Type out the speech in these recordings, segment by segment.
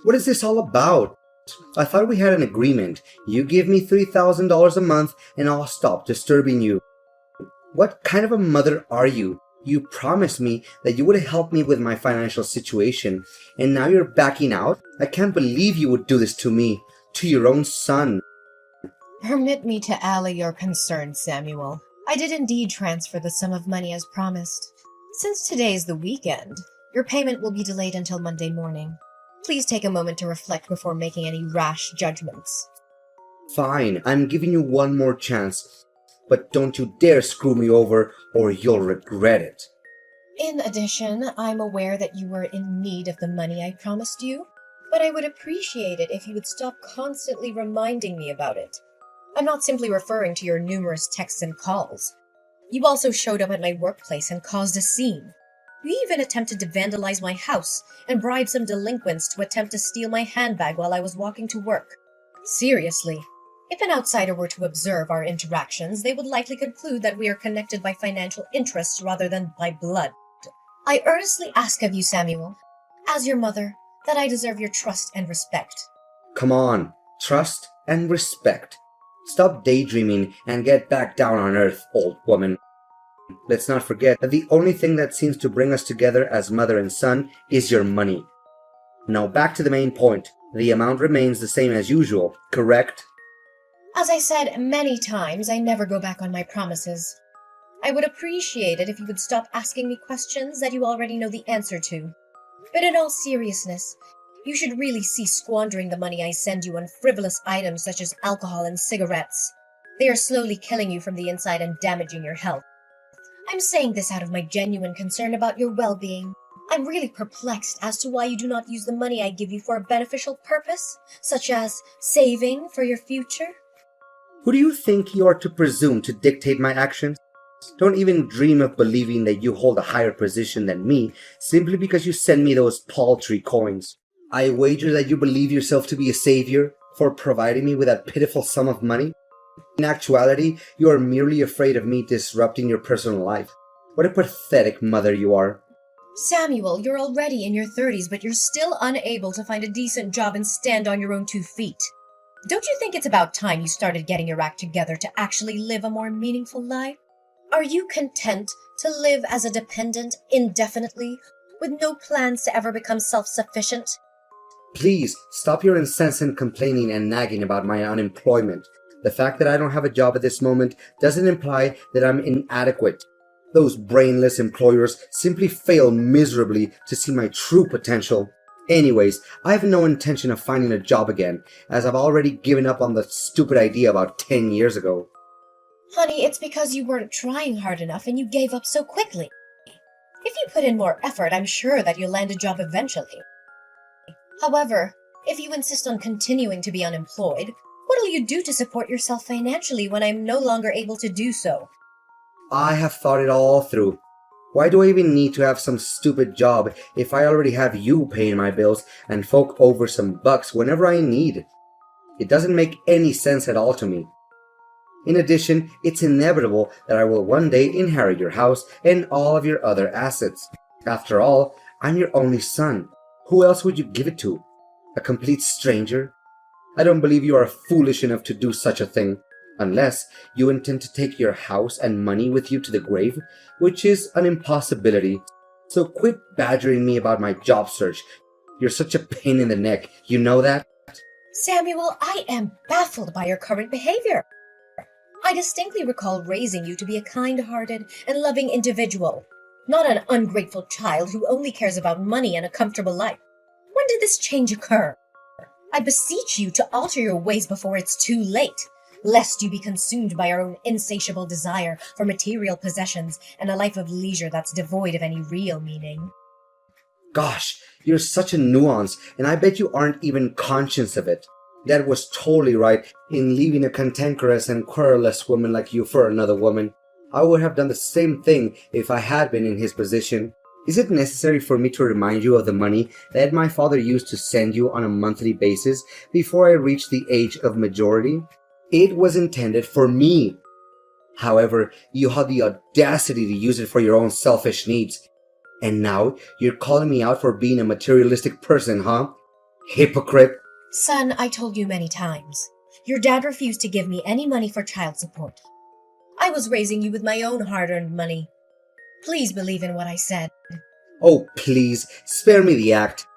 What is this all about? I thought we had an agreement. You give me $3,000 a month and I'll stop disturbing you. What kind of a mother are you? You promised me that you would help me with my financial situation, and now you're backing out? I can't believe you would do this to me, to your own son. Permit me to allay your concerns, Samuel. I did indeed transfer the sum of money as promised. Since today is the weekend, your payment will be delayed until Monday morning. Please take a moment to reflect before making any rash judgments. Fine, I'm giving you one more chance, but don't you dare screw me over or you'll regret it. In addition, I'm aware that you were in need of the money I promised you, but I would appreciate it if you would stop constantly reminding me about it. I'm not simply referring to your numerous texts and calls. You also showed up at my workplace and caused a scene. You even attempted to vandalize my house and bribe some delinquents to attempt to steal my handbag while I was walking to work. Seriously, if an outsider were to observe our interactions, they would likely conclude that we are connected by financial interests rather than by blood. I earnestly ask of you, Samuel, as your mother, that I deserve your trust and respect. Come on, trust and respect. Stop daydreaming and get back down on earth, old woman. Let's not forget that the only thing that seems to bring us together as mother and son is your money. Now back to the main point. The amount remains the same as usual, correct? As I said many times, I never go back on my promises. I would appreciate it if you would stop asking me questions that you already know the answer to. But in all seriousness, you should really cease squandering the money I send you on frivolous items such as alcohol and cigarettes. They are slowly killing you from the inside and damaging your health. I'm saying this out of my genuine concern about your well-being. I'm really perplexed as to why you do not use the money I give you for a beneficial purpose, such as saving for your future. Who do you think you are to presume to dictate my actions? Don't even dream of believing that you hold a higher position than me simply because you send me those paltry coins. I wager that you believe yourself to be a savior for providing me with that pitiful sum of money. In actuality, you are merely afraid of me disrupting your personal life. What a pathetic mother you are. Samuel, you're already in your 30s, but you're still unable to find a decent job and stand on your own 2 feet. Don't you think it's about time you started getting your act together to actually live a more meaningful life? Are you content to live as a dependent indefinitely, with no plans to ever become self-sufficient? Please, stop your incessant complaining and nagging about my unemployment. The fact that I don't have a job at this moment doesn't imply that I'm inadequate. Those brainless employers simply fail miserably to see my true potential. Anyways, I have no intention of finding a job again, as I've already given up on the stupid idea about 10 years ago. Honey, it's because you weren't trying hard enough and you gave up so quickly. If you put in more effort, I'm sure that you'll land a job eventually. However, if you insist on continuing to be unemployed, what'll you do to support yourself financially when I'm no longer able to do so? I have thought it all through. Why do I even need to have some stupid job if I already have you paying my bills and fork over some bucks whenever I need? It doesn't make any sense at all to me. In addition, it's inevitable that I will one day inherit your house and all of your other assets. After all, I'm your only son. Who else would you give it to? A complete stranger? I don't believe you are foolish enough to do such a thing, unless you intend to take your house and money with you to the grave, which is an impossibility. So quit badgering me about my job search. You're such a pain in the neck, you know that? Samuel, I am baffled by your current behavior. I distinctly recall raising you to be a kind-hearted and loving individual, not an ungrateful child who only cares about money and a comfortable life. When did this change occur? I beseech you to alter your ways before it's too late, lest you be consumed by your own insatiable desire for material possessions and a life of leisure that's devoid of any real meaning. Gosh, you're such a nuance, and I bet you aren't even conscious of it. Dad was totally right in leaving a cantankerous and querulous woman like you for another woman. I would have done the same thing if I had been in his position. Is it necessary for me to remind you of the money that my father used to send you on a monthly basis before I reached the age of majority? It was intended for me. However, you had the audacity to use it for your own selfish needs. And now you're calling me out for being a materialistic person, huh? Hypocrite! Son, I told you many times. Your dad refused to give me any money for child support. I was raising you with my own hard-earned money. Please believe in what I said. Oh, please, spare me the act.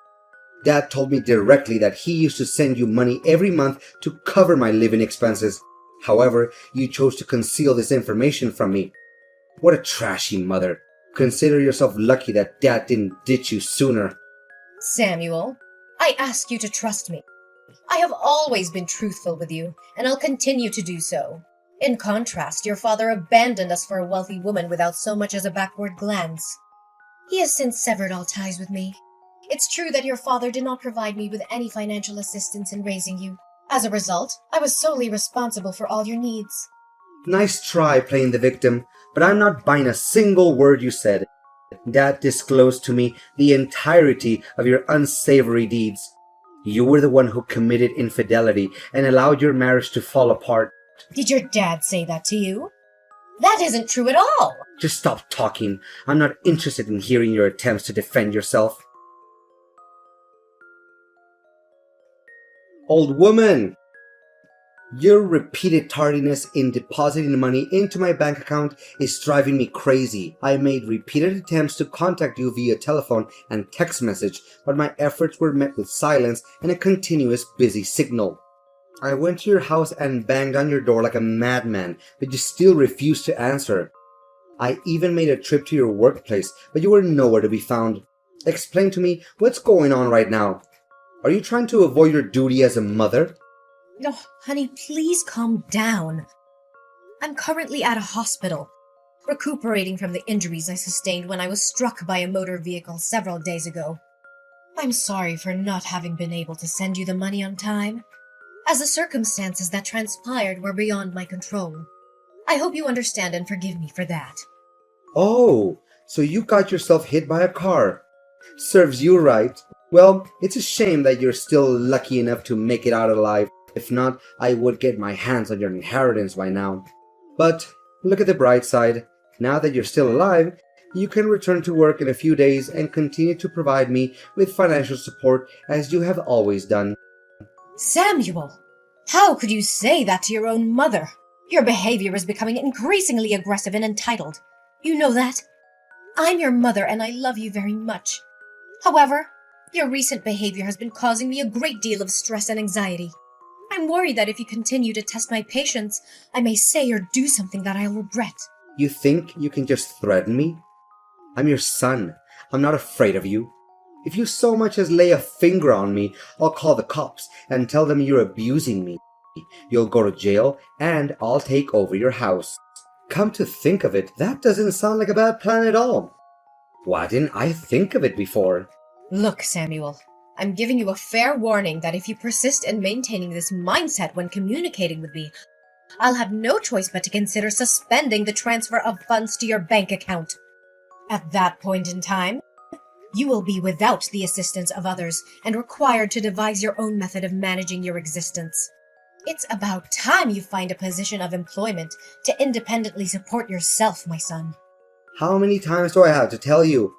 Dad told me directly that he used to send you money every month to cover my living expenses. However, you chose to conceal this information from me. What a trashy mother. Consider yourself lucky that Dad didn't ditch you sooner. Samuel, I ask you to trust me. I have always been truthful with you, and I'll continue to do so. In contrast, your father abandoned us for a wealthy woman without so much as a backward glance. He has since severed all ties with me. It's true that your father did not provide me with any financial assistance in raising you. As a result, I was solely responsible for all your needs. Nice try playing the victim, but I'm not buying a single word you said. Dad disclosed to me the entirety of your unsavory deeds. You were the one who committed infidelity and allowed your marriage to fall apart. Did your dad say that to you? That isn't true at all. Just stop talking. I'm not interested in hearing your attempts to defend yourself. Old woman! Your repeated tardiness in depositing money into my bank account is driving me crazy. I made repeated attempts to contact you via telephone and text message, but my efforts were met with silence and a continuous busy signal. I went to your house and banged on your door like a madman, but you still refused to answer. I even made a trip to your workplace, but you were nowhere to be found. Explain to me what's going on right now. Are you trying to avoid your duty as a mother? Oh, honey, please calm down. I'm currently at a hospital, recuperating from the injuries I sustained when I was struck by a motor vehicle several days ago. I'm sorry for not having been able to send you the money on time, as the circumstances that transpired were beyond my control. I hope you understand and forgive me for that. Oh, so you got yourself hit by a car. Serves you right. Well, it's a shame that you're still lucky enough to make it out alive. If not, I would get my hands on your inheritance by now. But look at the bright side. Now that you're still alive, you can return to work in a few days and continue to provide me with financial support as you have always done. Samuel, how could you say that to your own mother? Your behavior is becoming increasingly aggressive and entitled. You know that? I'm your mother and I love you very much. However, your recent behavior has been causing me a great deal of stress and anxiety. I'm worried that if you continue to test my patience, I may say or do something that I'll regret. You think you can just threaten me? I'm your son. I'm not afraid of you. If you so much as lay a finger on me, I'll call the cops and tell them you're abusing me. You'll go to jail and I'll take over your house. Come to think of it, that doesn't sound like a bad plan at all. Why didn't I think of it before? Look, Samuel, I'm giving you a fair warning that if you persist in maintaining this mindset when communicating with me, I'll have no choice but to consider suspending the transfer of funds to your bank account. At that point in time, you will be without the assistance of others and required to devise your own method of managing your existence. It's about time you find a position of employment to independently support yourself, my son. How many times do I have to tell you?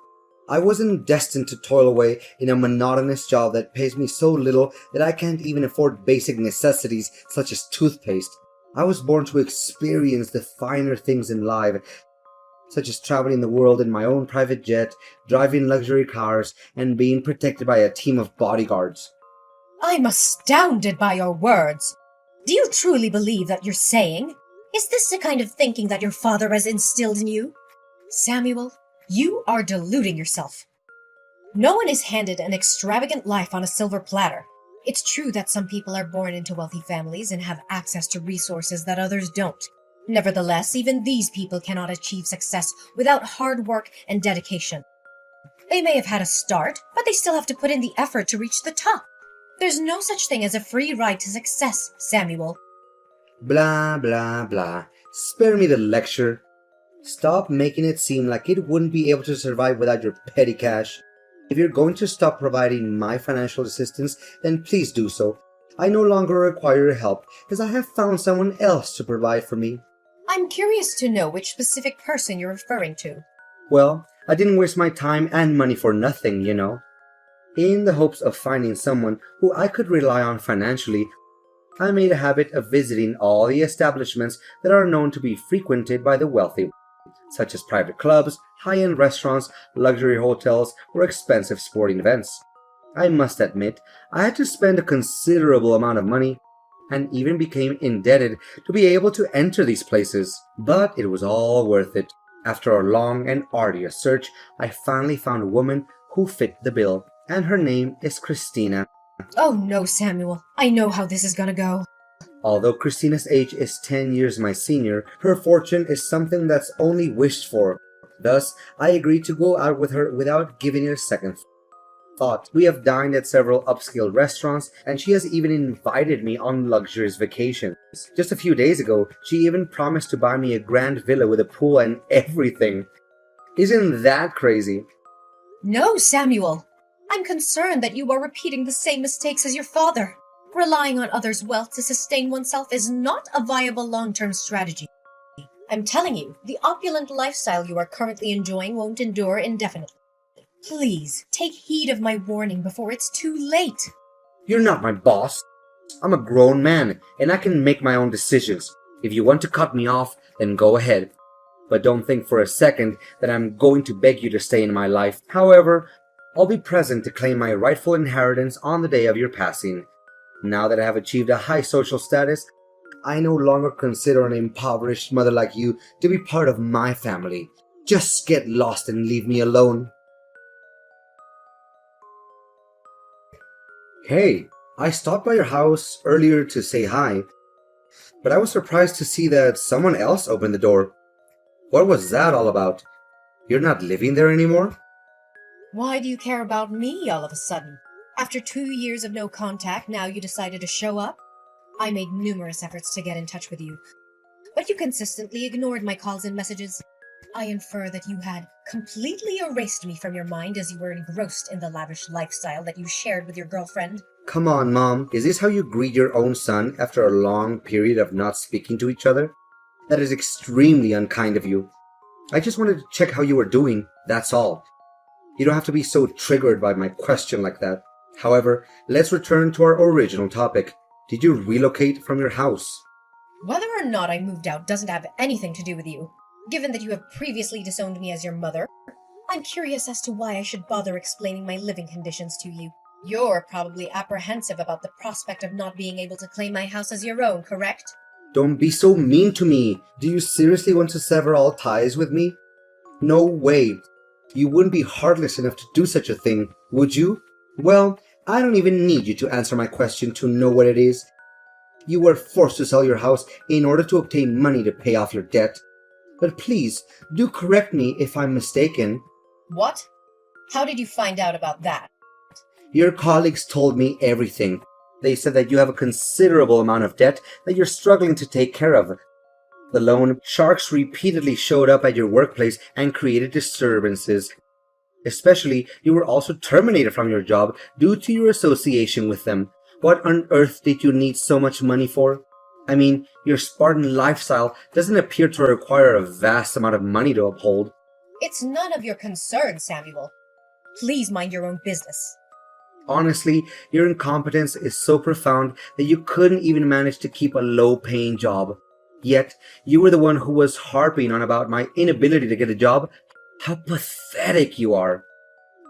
I wasn't destined to toil away in a monotonous job that pays me so little that I can't even afford basic necessities such as toothpaste. I was born to experience the finer things in life, such as traveling the world in my own private jet, driving luxury cars, and being protected by a team of bodyguards. I'm astounded by your words. Do you truly believe that you're saying? Is this the kind of thinking that your father has instilled in you? Samuel, you are deluding yourself. No one is handed an extravagant life on a silver platter. It's true that some people are born into wealthy families and have access to resources that others don't. Nevertheless, even these people cannot achieve success without hard work and dedication. They may have had a start, but they still have to put in the effort to reach the top. There's no such thing as a free ride to success, Samuel. Blah, blah, blah. Spare me the lecture. Stop making it seem like it wouldn't be able to survive without your petty cash. If you're going to stop providing my financial assistance, then please do so. I no longer require your help, as I have found someone else to provide for me. I'm curious to know which specific person you're referring to. Well, I didn't waste my time and money for nothing, you know. In the hopes of finding someone who I could rely on financially, I made a habit of visiting all the establishments that are known to be frequented by the wealthy, such as private clubs, high-end restaurants, luxury hotels, or expensive sporting events. I must admit, I had to spend a considerable amount of money and even became indebted to be able to enter these places. But it was all worth it. After a long and arduous search, I finally found a woman who fit the bill, and her name is Christina. Oh no, Samuel. I know how this is gonna go. Although Christina's age is 10 years my senior, her fortune is something that's only wished for. Thus, I agreed to go out with her without giving it a second thought. We have dined at several upscale restaurants, and she has even invited me on luxurious vacations. Just a few days ago, she even promised to buy me a grand villa with a pool and everything. Isn't that crazy? No, Samuel. I'm concerned that you are repeating the same mistakes as your father. Relying on others' wealth to sustain oneself is not a viable long-term strategy. I'm telling you, the opulent lifestyle you are currently enjoying won't endure indefinitely. Please, take heed of my warning before it's too late. You're not my boss. I'm a grown man, and I can make my own decisions. If you want to cut me off, then go ahead. But don't think for a second that I'm going to beg you to stay in my life. However, I'll be present to claim my rightful inheritance on the day of your passing. Now that I have achieved a high social status, I no longer consider an impoverished mother like you to be part of my family. Just get lost and leave me alone. Hey, I stopped by your house earlier to say hi, but I was surprised to see that someone else opened the door. What was that all about? You're not living there anymore? Why do you care about me all of a sudden? After 2 years of no contact, now you decided to show up? I made numerous efforts to get in touch with you, but you consistently ignored my calls and messages. I infer that you had completely erased me from your mind as you were engrossed in the lavish lifestyle that you shared with your girlfriend. Come on, Mom. Is this how you greet your own son after a long period of not speaking to each other? That is extremely unkind of you. I just wanted to check how you were doing, that's all. You don't have to be so triggered by my question like that. However, let's return to our original topic. Did you relocate from your house? Whether or not I moved out doesn't have anything to do with you. Given that you have previously disowned me as your mother, I'm curious as to why I should bother explaining my living conditions to you. You're probably apprehensive about the prospect of not being able to claim my house as your own, correct? Don't be so mean to me. Do you seriously want to sever all ties with me? No way. You wouldn't be heartless enough to do such a thing, would you? Well, I don't even need you to answer my question to know what it is. You were forced to sell your house in order to obtain money to pay off your debt. But please, do correct me if I'm mistaken. What? How did you find out about that? Your colleagues told me everything. They said that you have a considerable amount of debt that you're struggling to take care of. The loan sharks repeatedly showed up at your workplace and created disturbances. Especially, you were also terminated from your job due to your association with them. What on earth did you need so much money for? I mean, your Spartan lifestyle doesn't appear to require a vast amount of money to uphold. It's none of your concern, Samuel. Please mind your own business. Honestly, your incompetence is so profound that you couldn't even manage to keep a low-paying job. Yet, you were the one who was harping on about my inability to get a job. How pathetic you are.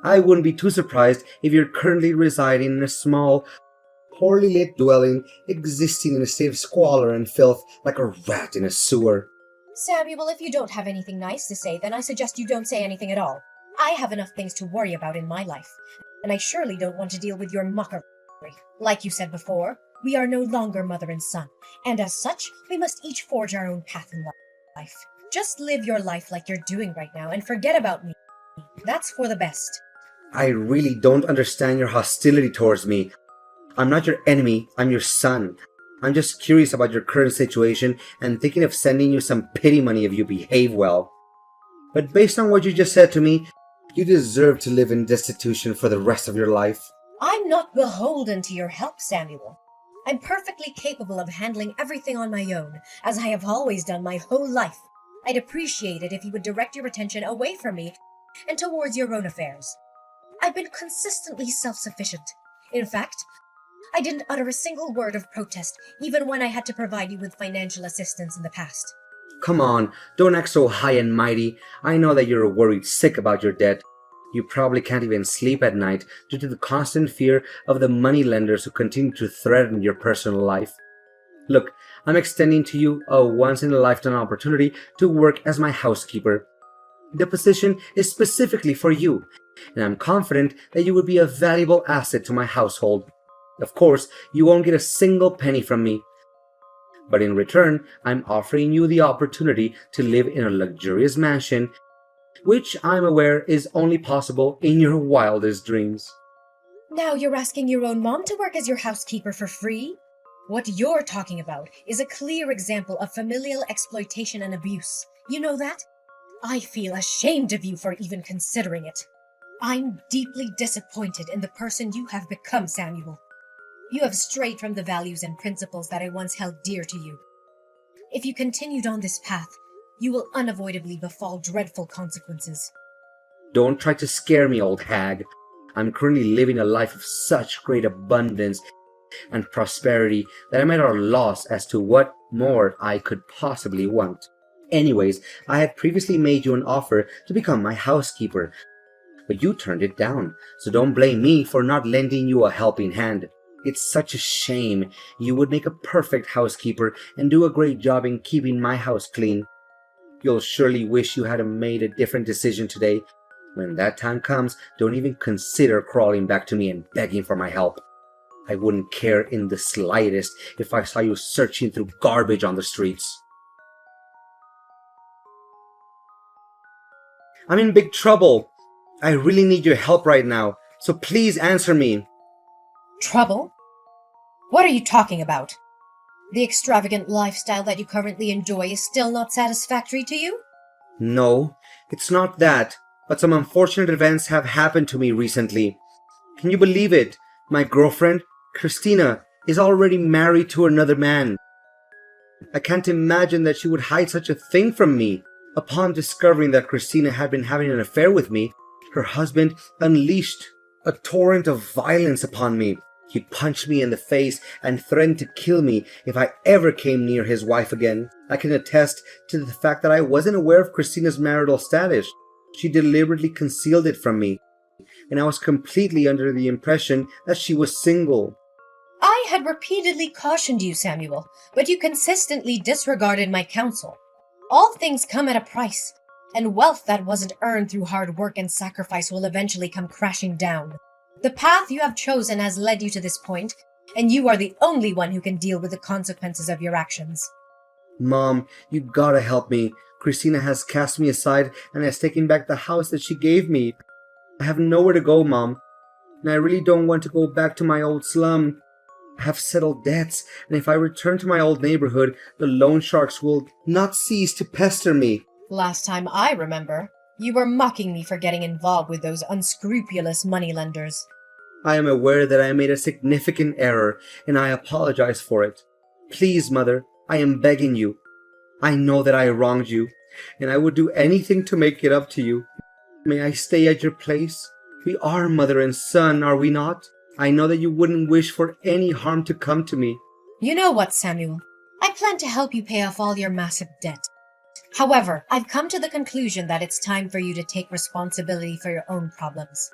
I wouldn't be too surprised if you're currently residing in a small, poorly lit dwelling, existing in a state of squalor and filth like a rat in a sewer. Samuel, if you don't have anything nice to say, then I suggest you don't say anything at all. I have enough things to worry about in my life, and I surely don't want to deal with your mockery. Like you said before, we are no longer mother and son, and as such, we must each forge our own path in life. Just live your life like you're doing right now and forget about me. That's for the best. I really don't understand your hostility towards me. I'm not your enemy, I'm your son. I'm just curious about your current situation and thinking of sending you some pity money if you behave well. But based on what you just said to me, you deserve to live in destitution for the rest of your life. I'm not beholden to your help, Samuel. I'm perfectly capable of handling everything on my own, as I have always done my whole life. I'd appreciate it if you would direct your attention away from me and towards your own affairs. I've been consistently self-sufficient. In fact, I didn't utter a single word of protest, even when I had to provide you with financial assistance in the past. Come on, don't act so high and mighty. I know that you're worried sick about your debt. You probably can't even sleep at night due to the constant fear of the moneylenders who continue to threaten your personal life. Look, I'm extending to you a once-in-a-lifetime opportunity to work as my housekeeper. The position is specifically for you, and I'm confident that you would be a valuable asset to my household. Of course, you won't get a single penny from me, but in return, I'm offering you the opportunity to live in a luxurious mansion, which I'm aware is only possible in your wildest dreams. Now you're asking your own mom to work as your housekeeper for free? What you're talking about is a clear example of familial exploitation and abuse. You know that? I feel ashamed of you for even considering it. I'm deeply disappointed in the person you have become, Samuel. You have strayed from the values and principles that I once held dear to you. If you continued on this path, you will unavoidably befall dreadful consequences. Don't try to scare me, old hag. I'm currently living a life of such great abundance and prosperity that I'm at a loss as to what more I could possibly want. Anyways, I had previously made you an offer to become my housekeeper, but you turned it down, so don't blame me for not lending you a helping hand. It's such a shame. You would make a perfect housekeeper and do a great job in keeping my house clean. You'll surely wish you had made a different decision today. When that time comes, don't even consider crawling back to me and begging for my help. I wouldn't care in the slightest if I saw you searching through garbage on the streets. I'm in big trouble. I really need your help right now, so please answer me. Trouble? What are you talking about? The extravagant lifestyle that you currently enjoy is still not satisfactory to you? No, it's not that, but some unfortunate events have happened to me recently. Can you believe it? My girlfriend, Christina, is already married to another man. I can't imagine that she would hide such a thing from me. Upon discovering that Christina had been having an affair with me, her husband unleashed a torrent of violence upon me. He punched me in the face and threatened to kill me if I ever came near his wife again. I can attest to the fact that I wasn't aware of Christina's marital status. She deliberately concealed it from me, and I was completely under the impression that she was single. I had repeatedly cautioned you, Samuel, but you consistently disregarded my counsel. All things come at a price, and wealth that wasn't earned through hard work and sacrifice will eventually come crashing down. The path you have chosen has led you to this point, and you are the only one who can deal with the consequences of your actions. Mom, you gotta help me. Christina has cast me aside and has taken back the house that she gave me. I have nowhere to go, Mom, and I really don't want to go back to my old slum. I have settled debts, and if I return to my old neighborhood, the loan sharks will not cease to pester me. Last time I remember, you were mocking me for getting involved with those unscrupulous moneylenders. I am aware that I made a significant error, and I apologize for it. Please, Mother, I am begging you. I know that I wronged you, and I would do anything to make it up to you. May I stay at your place? We are mother and son, are we not? I know that you wouldn't wish for any harm to come to me. You know what, Samuel? I plan to help you pay off all your massive debt. However, I've come to the conclusion that it's time for you to take responsibility for your own problems.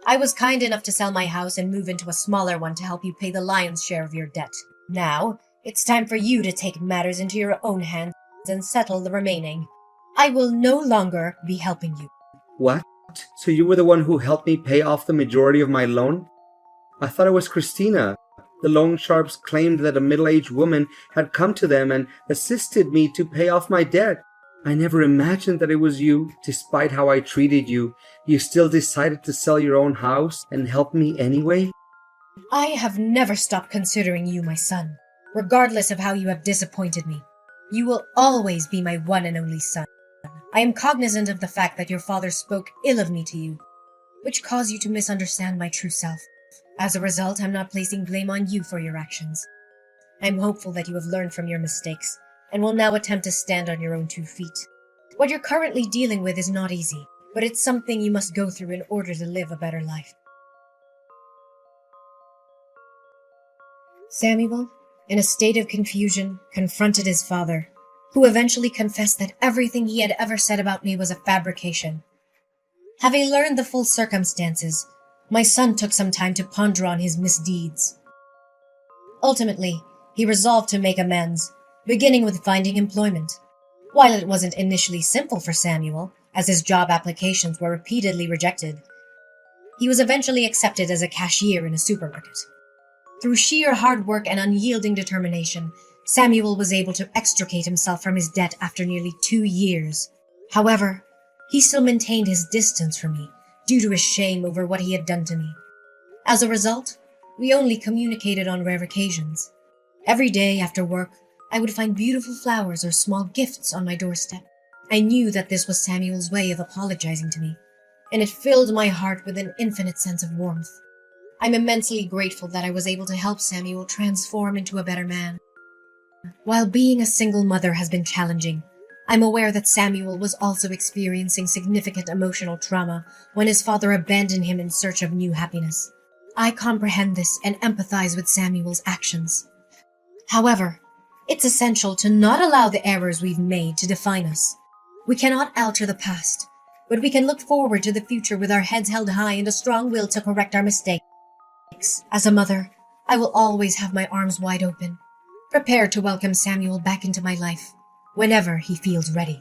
I was kind enough to sell my house and move into a smaller one to help you pay the lion's share of your debt. Now, it's time for you to take matters into your own hands and settle the remaining. I will no longer be helping you. What? So you were the one who helped me pay off the majority of my loan? I thought it was Christina. The loan sharks claimed that a middle-aged woman had come to them and assisted me to pay off my debt. I never imagined that it was you. Despite how I treated you, you still decided to sell your own house and help me anyway? I have never stopped considering you my son, regardless of how you have disappointed me. You will always be my one and only son. I am cognizant of the fact that your father spoke ill of me to you, which caused you to misunderstand my true self. As a result, I'm not placing blame on you for your actions. I'm hopeful that you have learned from your mistakes and will now attempt to stand on your own 2 feet. What you're currently dealing with is not easy, but it's something you must go through in order to live a better life. Samuel, in a state of confusion, confronted his father, who eventually confessed that everything he had ever said about me was a fabrication. Having learned the full circumstances, my son took some time to ponder on his misdeeds. Ultimately, he resolved to make amends, beginning with finding employment. While it wasn't initially simple for Samuel, as his job applications were repeatedly rejected, he was eventually accepted as a cashier in a supermarket. Through sheer hard work and unyielding determination, Samuel was able to extricate himself from his debt after nearly 2 years. However, he still maintained his distance from me due to his shame over what he had done to me. As a result, we only communicated on rare occasions. Every day after work, I would find beautiful flowers or small gifts on my doorstep. I knew that this was Samuel's way of apologizing to me, and it filled my heart with an infinite sense of warmth. I'm immensely grateful that I was able to help Samuel transform into a better man. While being a single mother has been challenging, I'm aware that Samuel was also experiencing significant emotional trauma when his father abandoned him in search of new happiness. I comprehend this and empathize with Samuel's actions. However, it's essential to not allow the errors we've made to define us. We cannot alter the past, but we can look forward to the future with our heads held high and a strong will to correct our mistakes. As a mother, I will always have my arms wide open, prepared to welcome Samuel back into my life whenever he feels ready.